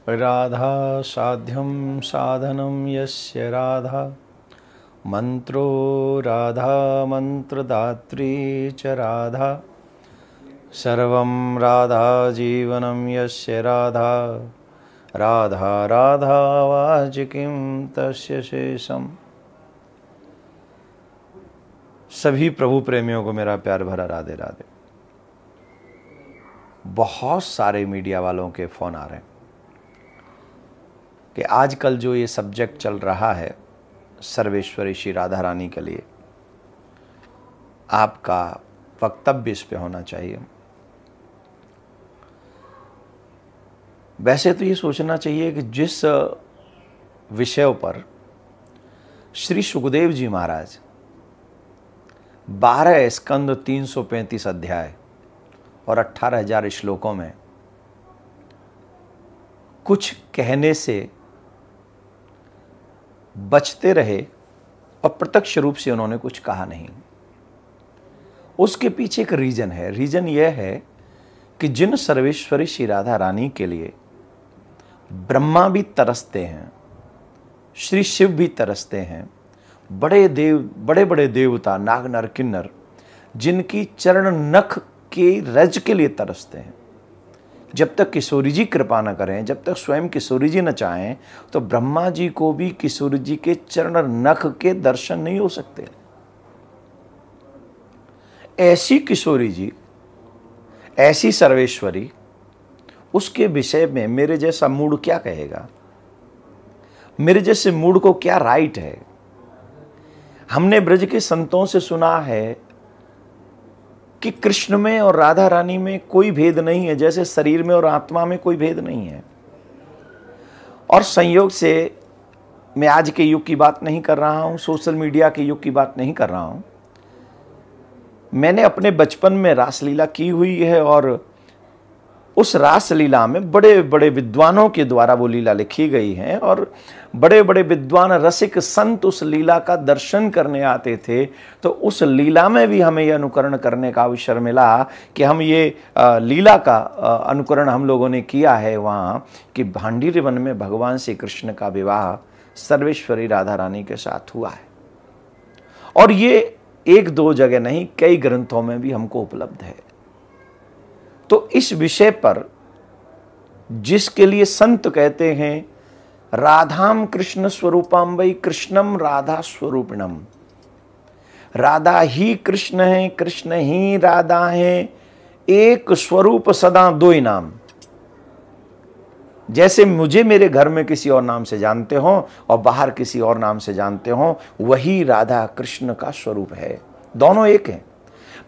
राधा साध्यं साधनं यस्य राधा मंत्रो राधा मंत्रदात्री च राधा सर्वं राधा जीवनं यस्य राधा राधा राधा वाचिकीं तस्य शेषम। सभी प्रभु प्रेमियों को मेरा प्यार भरा राधे राधे। बहुत सारे मीडिया वालों के फ़ोन आ रहे हैं कि आजकल जो ये सब्जेक्ट चल रहा है सर्वेश्वरी श्री राधा रानी के लिए, आपका वक्तव्य इस पे होना चाहिए। वैसे तो ये सोचना चाहिए कि जिस विषयों पर श्री सुखदेव जी महाराज 12 स्कंद 335 अध्याय और 18,000 श्लोकों में कुछ कहने से बचते रहे और प्रत्यक्ष रूप से उन्होंने कुछ कहा नहीं, उसके पीछे एक रीजन है। रीजन यह है कि जिन सर्वेश्वरी श्री राधा रानी के लिए ब्रह्मा भी तरसते हैं, श्री शिव भी तरसते हैं, बड़े बड़े देवता नाग नर किन्नर जिनकी चरण नख के रज के लिए तरसते हैं, जब तक किशोरी जी कृपा न करें, जब तक स्वयं किशोरी जी न चाहें, तो ब्रह्मा जी को भी किशोरी जी के चरण नख के दर्शन नहीं हो सकते। ऐसी किशोरी जी, ऐसी सर्वेश्वरी, उसके विषय में मेरे जैसा मूड क्या कहेगा? मेरे जैसे मूड को क्या राइट है? हमने ब्रज के संतों से सुना है कि कृष्ण में और राधा रानी में कोई भेद नहीं है, जैसे शरीर में और आत्मा में कोई भेद नहीं है। और संयोग से मैं आज के युग की बात नहीं कर रहा हूं, सोशल मीडिया के युग की बात नहीं कर रहा हूं। मैंने अपने बचपन में रासलीला की हुई है और उस रासलीला में बड़े बड़े विद्वानों के द्वारा वो लीला लिखी गई है और बड़े बड़े विद्वान रसिक संत उस लीला का दर्शन करने आते थे। तो उस लीला में भी हमें यह अनुकरण करने का अवसर मिला कि हम ये लीला का अनुकरण हम लोगों ने किया है वहाँ कि भांडीर वन में भगवान श्री कृष्ण का विवाह सर्वेश्वरी राधा रानी के साथ हुआ है। और ये एक दो जगह नहीं, कई ग्रंथों में भी हमको उपलब्ध है। तो इस विषय पर जिसके लिए संत कहते हैं राधाम कृष्ण स्वरूपाम वै कृष्णम राधा स्वरूपिणम, राधा ही कृष्ण है, कृष्ण ही राधा है, एक स्वरूप सदा दो ही नाम। जैसे मुझे मेरे घर में किसी और नाम से जानते हो और बाहर किसी और नाम से जानते हो, वही राधा कृष्ण का स्वरूप है, दोनों एक हैं।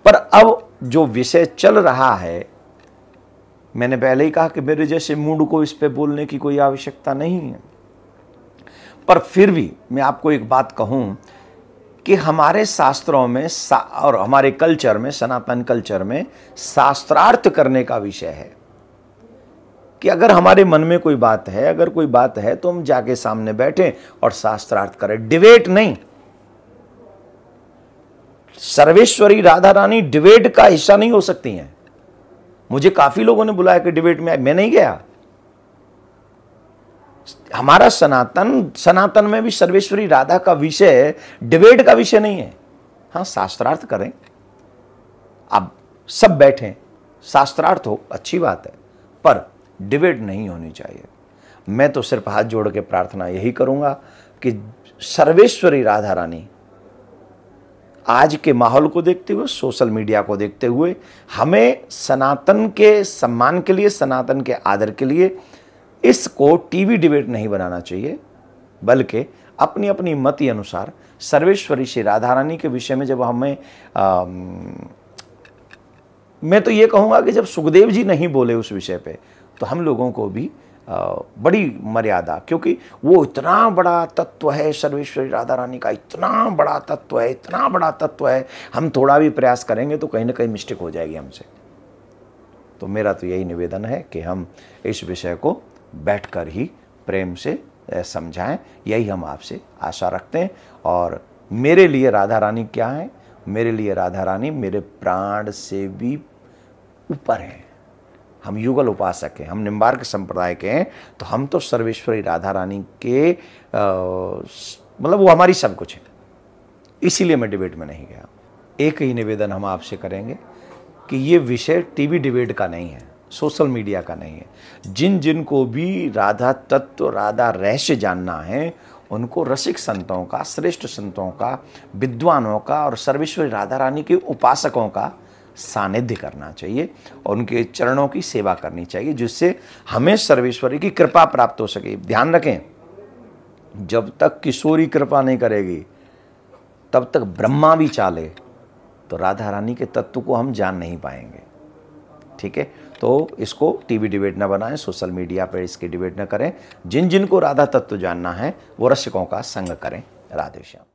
पर अब जो विषय चल रहा है, मैंने पहले ही कहा कि मेरे जैसे मूड को इस पे बोलने की कोई आवश्यकता नहीं है, पर फिर भी मैं आपको एक बात कहूं कि हमारे शास्त्रों में और हमारे कल्चर में, सनातन कल्चर में शास्त्रार्थ करने का विषय है कि अगर हमारे मन में कोई बात है, अगर कोई बात है तो हम जाके सामने बैठें और शास्त्रार्थ करें, डिबेट नहीं। सर्वेश्वरी राधा रानी डिबेट का हिस्सा नहीं हो सकती हैं। मुझे काफी लोगों ने बुलाया कि डिबेट में, मैं नहीं गया। हमारा सनातन में भी सर्वेश्वरी राधा का विषय डिबेट का विषय नहीं है। हाँ, शास्त्रार्थ करें, अब सब बैठें, शास्त्रार्थ हो, अच्छी बात है, पर डिबेट नहीं होनी चाहिए। मैं तो सिर्फ हाथ जोड़ के प्रार्थना यही करूंगा कि सर्वेश्वरी राधा रानी आज के माहौल को देखते हुए, सोशल मीडिया को देखते हुए, हमें सनातन के सम्मान के लिए, सनातन के आदर के लिए इसको टीवी डिबेट नहीं बनाना चाहिए, बल्कि अपनी अपनी मति अनुसार सर्वेश्वरी श्री राधा रानी के विषय में जब हमें मैं तो ये कहूँगा कि जब सुखदेव जी नहीं बोले उस विषय पे, तो हम लोगों को भी बड़ी मर्यादा, क्योंकि वो इतना बड़ा तत्व है, सर्वेश्वरी राधा रानी का इतना बड़ा तत्व है, इतना बड़ा तत्व है, हम थोड़ा भी प्रयास करेंगे तो कहीं ना कहीं मिस्टेक हो जाएगी हमसे। तो मेरा तो यही निवेदन है कि हम इस विषय को बैठकर ही प्रेम से समझाएं, यही हम आपसे आशा रखते हैं। और मेरे लिए राधा रानी क्या है? मेरे लिए राधा रानी मेरे प्राण से भी ऊपर है। हम युगल उपासक हैं, हम निम्बार्क संप्रदाय के हैं, तो हम तो सर्वेश्वरी राधा रानी के मतलब वो हमारी सब कुछ है, इसीलिए मैं डिबेट में नहीं गया। एक ही निवेदन हम आपसे करेंगे कि ये विषय टीवी डिबेट का नहीं है, सोशल मीडिया का नहीं है। जिन जिन को भी राधा तत्व, राधा रहस्य जानना है, उनको रसिक संतों का, श्रेष्ठ संतों का, विद्वानों का और सर्वेश्वरी राधा रानी के उपासकों का सानिध्य करना चाहिए और उनके चरणों की सेवा करनी चाहिए, जिससे हमें सर्वेश्वरी की कृपा प्राप्त हो सके। ध्यान रखें, जब तक किशोरी कृपा नहीं करेगी तब तक ब्रह्मा भी चाले तो राधा रानी के तत्व को हम जान नहीं पाएंगे। ठीक है, तो इसको टीवी डिबेट ना बनाएं, सोशल मीडिया पर इसकी डिबेट ना करें। जिन जिन को राधा तत्व जानना है वो रसिकों का संग करें। राधे श्याम।